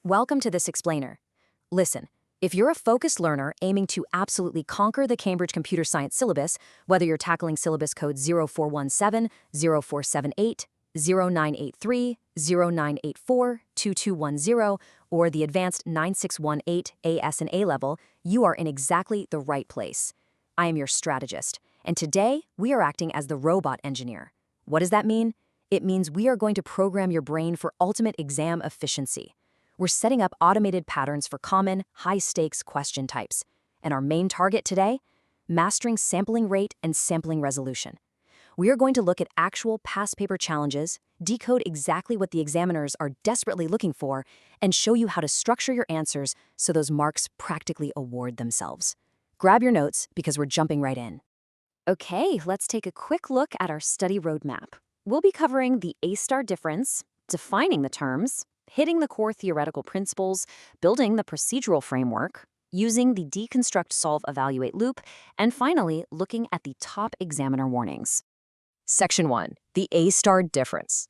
Welcome to this explainer. Listen, if you're a focused learner aiming to absolutely conquer the Cambridge Computer Science syllabus, whether you're tackling syllabus code 0417, 0478, 0983, 0984, 2210, or the advanced 9618 AS and A level, you are in exactly the right place. I am your strategist, and today we are acting as the robot engineer. What does that mean? It means we are going to program your brain for ultimate exam efficiency. We're setting up automated patterns for common, high-stakes question types. And our main target today? Mastering sampling rate and sampling resolution. We are going to look at actual past paper challenges, decode exactly what the examiners are desperately looking for, and show you how to structure your answers so those marks practically award themselves. Grab your notes because we're jumping right in. Okay, let's take a quick look at our study roadmap. We'll be covering the A-star difference, defining the terms, hitting the core theoretical principles, building the procedural framework, using the deconstruct, solve, evaluate loop, and finally, looking at the top examiner warnings. Section 1, the A-star difference.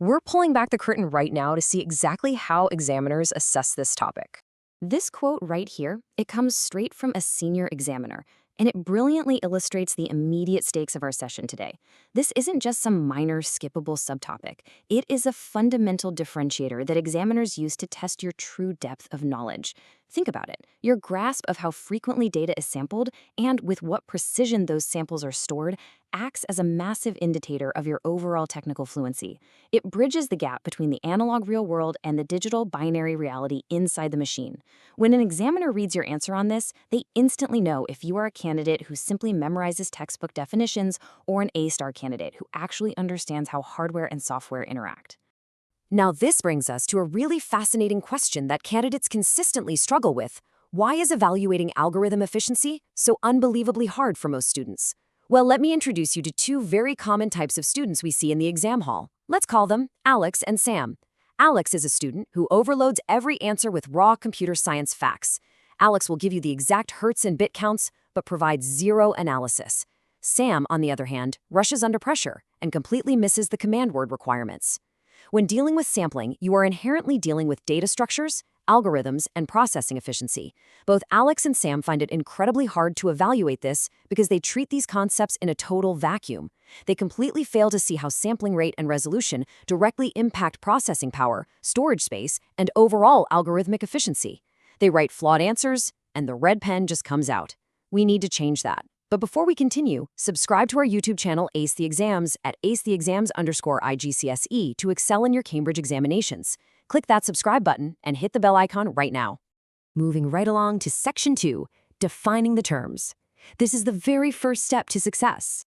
We're pulling back the curtain right now to see exactly how examiners assess this topic. This quote right here, it comes straight from a senior examiner, and it brilliantly illustrates the immediate stakes of our session today. This isn't just some minor, skippable subtopic. It is a fundamental differentiator that examiners use to test your true depth of knowledge. Think about it. Your grasp of how frequently data is sampled and with what precision those samples are stored acts as a massive indicator of your overall technical fluency. It bridges the gap between the analog real world and the digital binary reality inside the machine. When an examiner reads your answer on this, they instantly know if you are a candidate who simply memorizes textbook definitions or an A-star candidate who actually understands how hardware and software interact. Now this brings us to a really fascinating question that candidates consistently struggle with. Why is evaluating algorithm efficiency so unbelievably hard for most students? Well, let me introduce you to two very common types of students we see in the exam hall. Let's call them Alex and Sam. Alex is a student who overloads every answer with raw computer science facts. Alex will give you the exact hertz and bit counts, but provides zero analysis. Sam, on the other hand, rushes under pressure and completely misses the command word requirements. When dealing with sampling, you are inherently dealing with data structures, algorithms, and processing efficiency. Both Alex and Sam find it incredibly hard to evaluate this because they treat these concepts in a total vacuum. They completely fail to see how sampling rate and resolution directly impact processing power, storage space, and overall algorithmic efficiency. They write flawed answers, and the red pen just comes out. We need to change that. But before we continue, subscribe to our YouTube channel Ace the Exams at acetheexams_IGCSE to excel in your Cambridge examinations. Click that subscribe button and hit the bell icon right now. Moving right along to Section 2, defining the terms. This is the very first step to success.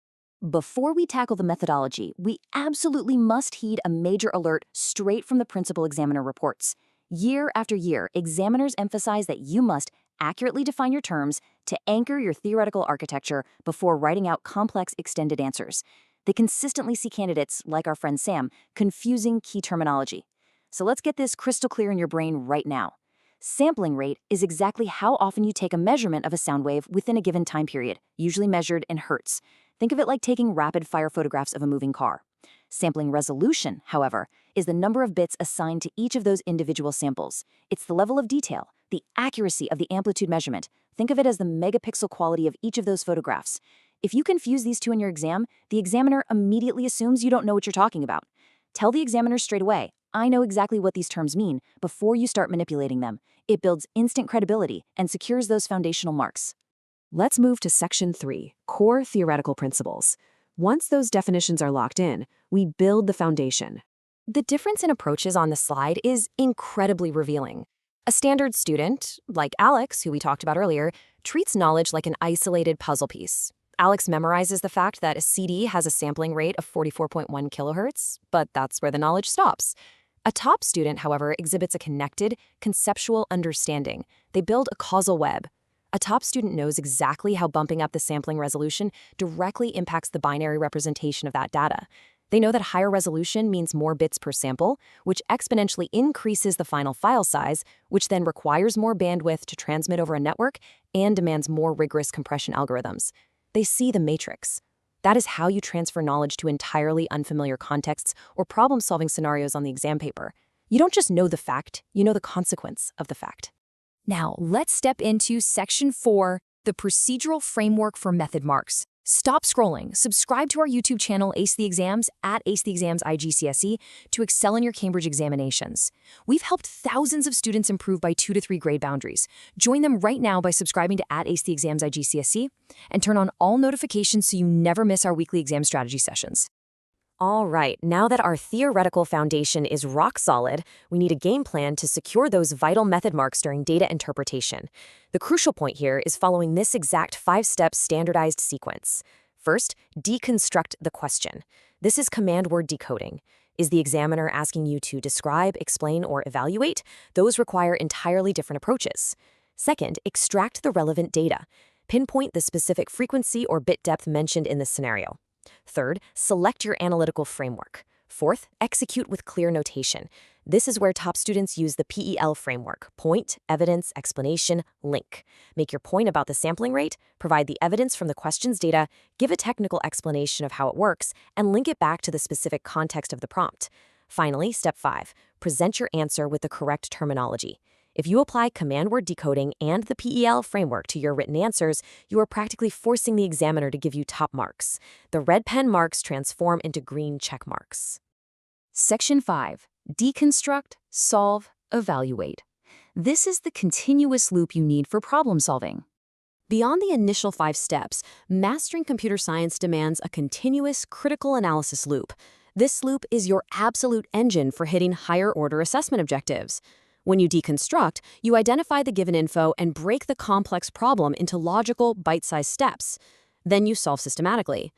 Before we tackle the methodology, we absolutely must heed a major alert straight from the principal examiner reports. Year after year, examiners emphasize that you must accurately define your terms to anchor your theoretical architecture before writing out complex extended answers. They consistently see candidates, like our friend Sam, confusing key terminology. So let's get this crystal clear in your brain right now. Sampling rate is exactly how often you take a measurement of a sound wave within a given time period, usually measured in hertz. Think of it like taking rapid-fire photographs of a moving car. Sampling resolution, however, is the number of bits assigned to each of those individual samples. It's the level of detail, the accuracy of the amplitude measurement. Think of it as the megapixel quality of each of those photographs. If you confuse these two in your exam, the examiner immediately assumes you don't know what you're talking about. Tell the examiner straight away, I know exactly what these terms mean, before you start manipulating them. It builds instant credibility and secures those foundational marks. Let's move to Section 3, core theoretical principles. Once those definitions are locked in, we build the foundation. The difference in approaches on the slide is incredibly revealing. A standard student, like Alex, who we talked about earlier, treats knowledge like an isolated puzzle piece. Alex memorizes the fact that a CD has a sampling rate of 44.1 kilohertz, but that's where the knowledge stops. A top student, however, exhibits a connected, conceptual understanding. They build a causal web. A top student knows exactly how bumping up the sampling resolution directly impacts the binary representation of that data. They know that higher resolution means more bits per sample, which exponentially increases the final file size, which then requires more bandwidth to transmit over a network and demands more rigorous compression algorithms. They see the matrix. That is how you transfer knowledge to entirely unfamiliar contexts or problem-solving scenarios on the exam paper. You don't just know the fact, you know the consequence of the fact. Now, let's step into Section 4, the procedural framework for method marks. Stop scrolling. Subscribe to our YouTube channel, Ace the Exams, at Ace the Exams IGCSE, to excel in your Cambridge examinations. We've helped thousands of students improve by 2 to 3 grade boundaries. Join them right now by subscribing to at Ace the Exams IGCSE and turn on all notifications so you never miss our weekly exam strategy sessions. All right, now that our theoretical foundation is rock solid, we need a game plan to secure those vital method marks during data interpretation. The crucial point here is following this exact 5-step standardized sequence. First, deconstruct the question. This is command word decoding. Is the examiner asking you to describe, explain, or evaluate? Those require entirely different approaches. Second, extract the relevant data. Pinpoint the specific frequency or bit depth mentioned in this scenario. Third, select your analytical framework. Fourth, execute with clear notation. This is where top students use the PEL framework: point, evidence, explanation, link. Make your point about the sampling rate, provide the evidence from the question's data, give a technical explanation of how it works, and link it back to the specific context of the prompt. Finally, step 5, present your answer with the correct terminology. If you apply command word decoding and the PEL framework to your written answers, you are practically forcing the examiner to give you top marks. The red pen marks transform into green check marks. Section 5. Deconstruct, solve, evaluate. This is the continuous loop you need for problem solving. Beyond the initial 5 steps, mastering computer science demands a continuous critical analysis loop. This loop is your absolute engine for hitting higher-order assessment objectives. When you deconstruct, you identify the given info and break the complex problem into logical, bite-sized steps. Then you solve systematically.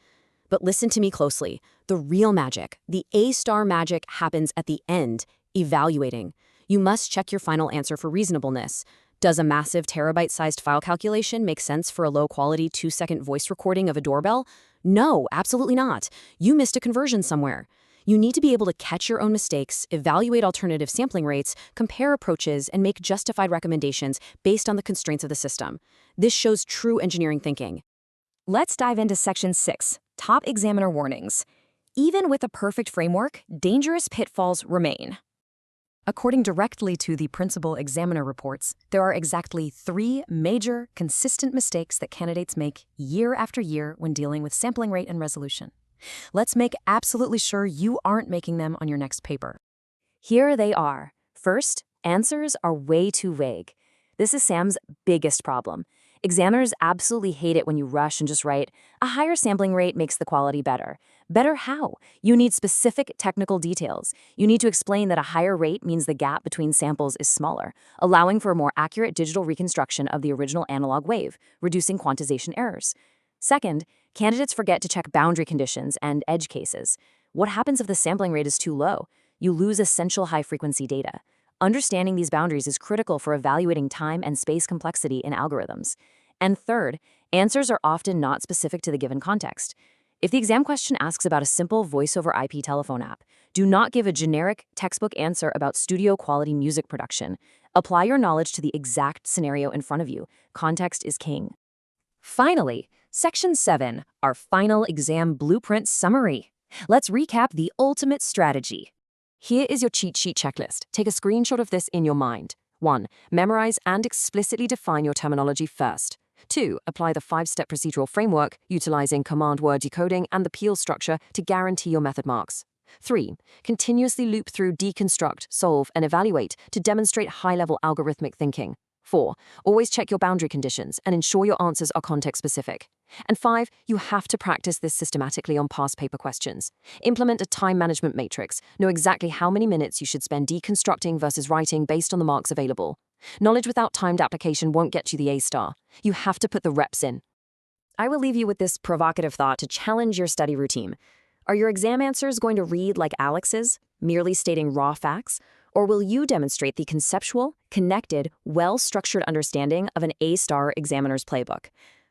But listen to me closely. The real magic, the A-star magic, happens at the end, evaluating. You must check your final answer for reasonableness. Does a massive terabyte-sized file calculation make sense for a low-quality 2-second voice recording of a doorbell? No, absolutely not. You missed a conversion somewhere. You need to be able to catch your own mistakes, evaluate alternative sampling rates, compare approaches, and make justified recommendations based on the constraints of the system. This shows true engineering thinking. Let's dive into Section 6, Top Examiner Warnings. Even with a perfect framework, dangerous pitfalls remain. According directly to the Principal Examiner reports, there are exactly 3 major, consistent mistakes that candidates make year after year when dealing with sampling rate and resolution. Let's make absolutely sure you aren't making them on your next paper. Here they are. First, answers are way too vague. This is Sam's biggest problem. Examiners absolutely hate it when you rush and just write, "A higher sampling rate makes the quality better." Better how? You need specific technical details. You need to explain that a higher rate means the gap between samples is smaller, allowing for a more accurate digital reconstruction of the original analog wave, reducing quantization errors. Second, candidates forget to check boundary conditions and edge cases. What happens if the sampling rate is too low? You lose essential high-frequency data. Understanding these boundaries is critical for evaluating time and space complexity in algorithms. And third, answers are often not specific to the given context. If the exam question asks about a simple voice-over IP telephone app, do not give a generic textbook answer about studio-quality music production. Apply your knowledge to the exact scenario in front of you. Context is king. Finally, Section 7, our final exam blueprint summary. Let's recap the ultimate strategy. Here is your cheat sheet checklist. Take a screenshot of this in your mind. 1. Memorize and explicitly define your terminology first. 2. Apply the 5-step procedural framework, utilizing command word decoding and the PEL structure to guarantee your method marks. 3. Continuously loop through deconstruct, solve, and evaluate to demonstrate high-level algorithmic thinking. 4. Always check your boundary conditions and ensure your answers are context-specific. And 5. You have to practice this systematically on past paper questions. Implement a time management matrix. Know exactly how many minutes you should spend deconstructing versus writing based on the marks available. Knowledge without timed application won't get you the A-star. You have to put the reps in. I will leave you with this provocative thought to challenge your study routine. Are your exam answers going to read like Alex's, merely stating raw facts? Or will you demonstrate the conceptual, connected, well-structured understanding of an A-star examiner's playbook?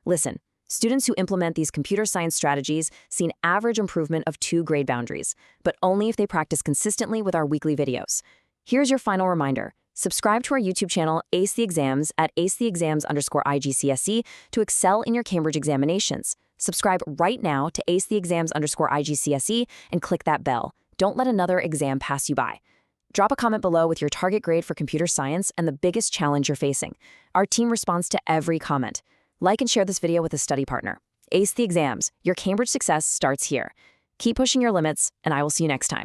Listen, students who implement these computer science strategies see an average improvement of 2 grade boundaries, but only if they practice consistently with our weekly videos. Here's your final reminder. Subscribe to our YouTube channel, Ace the Exams, at acetheexams_IGCSE to excel in your Cambridge examinations. Subscribe right now to acetheexams_IGCSE and click that bell. Don't let another exam pass you by. Drop a comment below with your target grade for computer science and the biggest challenge you're facing. Our team responds to every comment. Like and share this video with a study partner. Ace the exams. Your Cambridge success starts here. Keep pushing your limits, and I will see you next time.